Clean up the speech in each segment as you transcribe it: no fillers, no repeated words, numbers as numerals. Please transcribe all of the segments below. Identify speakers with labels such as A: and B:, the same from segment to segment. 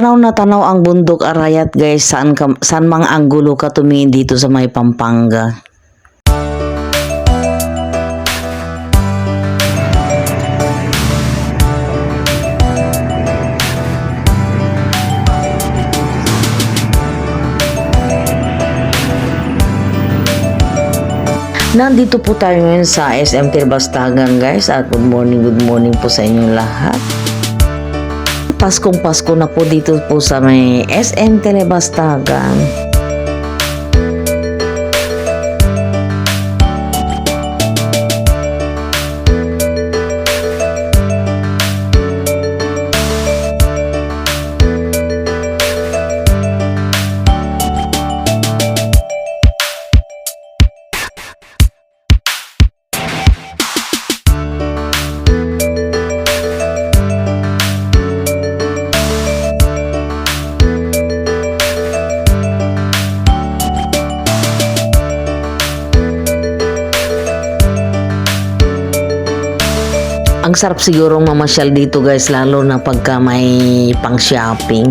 A: Tanaw na tanaw ang bundok arayat guys, saan mang anggulo ka tumingin dito sa may Pampanga. Nandito po tayo ngayon sa SM Tirbastagan guys, at good morning po sa inyong lahat. Paskong Pasko na po dito po sa may SM Tirbastagan. Ang sarap sigurong mamasyal dito guys, lalo na pagka may pang shopping.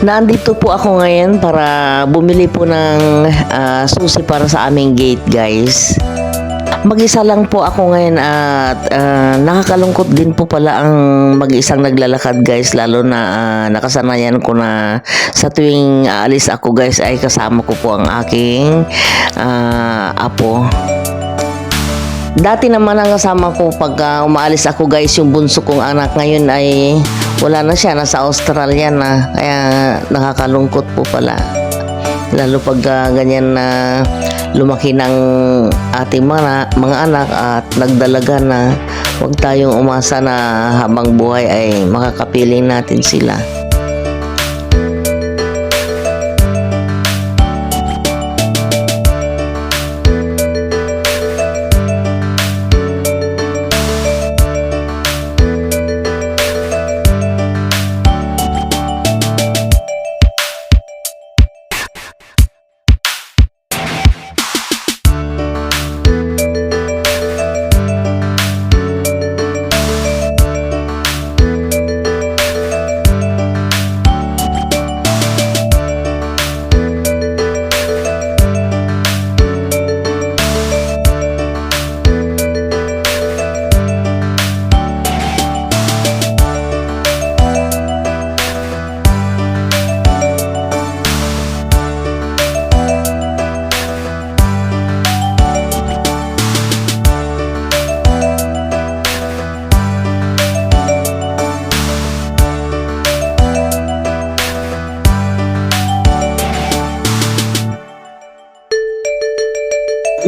A: Nandito po ako ngayon para bumili po ng susi para sa aming gate guys. Mag-isa lang po ako ngayon at nakakalungkot din po pala ang mag-isang naglalakad guys, lalo na nakasanayan ko na sa tuwing aalis ako guys ay kasama ko po ang aking apo. Dati naman ang kasama ko pag umaalis ako guys yung bunso kong anak, ngayon ay wala na siya, nasa Australia na, kaya nakakalungkot po pala. Lalo pag ganyan na lumaki ng ating mga anak at nagdalaga na, huwag tayong umasa na habang buhay ay makakapiling natin sila.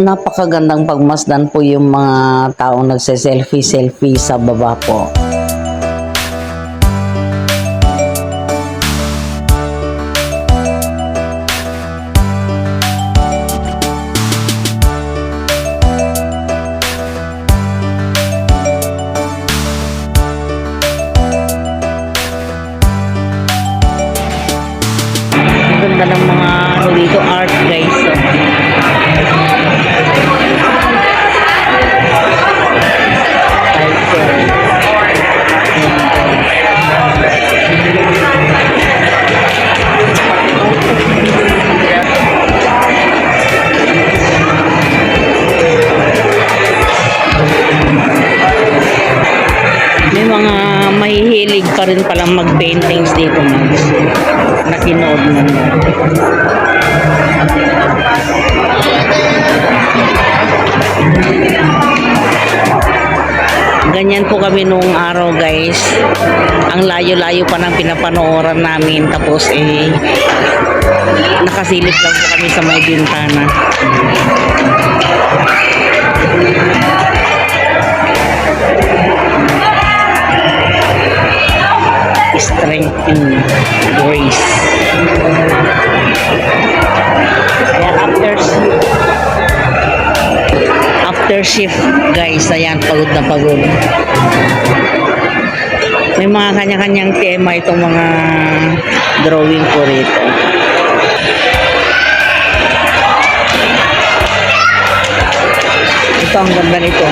A: Napakagandang pagmasdan po yung mga taong nagse-selfie sa baba po. Ang ganda ng mga dito, art guys. May mga mahihilig pa rin palang mag-paintings dito na kinood mo. Ganyan po kami noong araw guys. Ang layo-layo pa ng pinapanooran namin, tapos nakasilip lang po kami sa may bintana. Strength and grace. Ayan, after shift guys, ayan, pagod na pagod. May mga kanya-kanyang tema itong mga drawing ko rito.
B: Ito, ang ganda nito.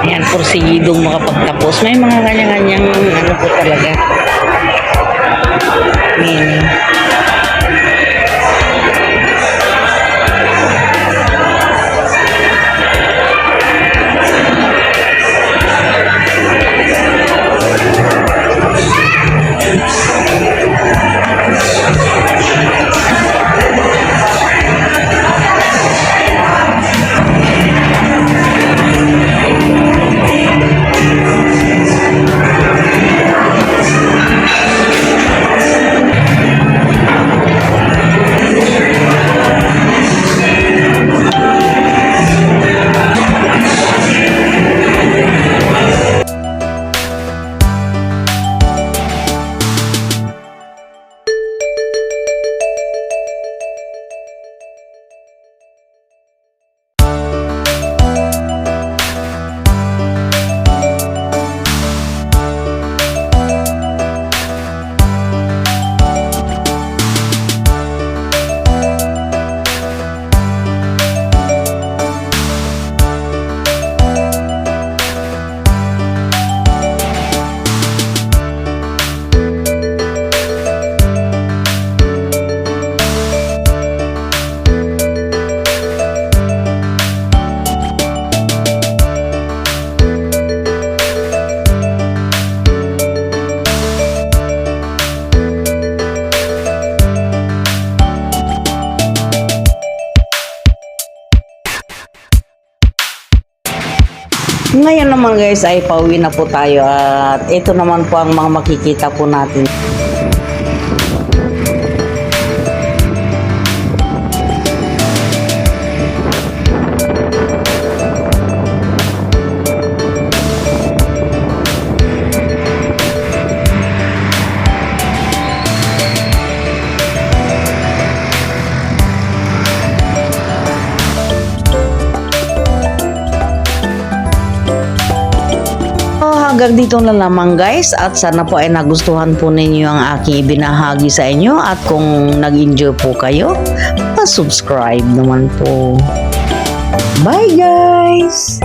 B: Ayan, porsigidong makapagtapos. May mga kanya-kanyang ano po talaga. Meaning. Ngayon naman guys ay pauwi na po tayo at ito naman po ang mga makikita po natin. Hanggang dito na lamang guys at sana po ay nagustuhan po ninyo ang aking ibinahagi sa inyo at kung nag-enjoy po kayo, pa-subscribe naman po. Bye guys!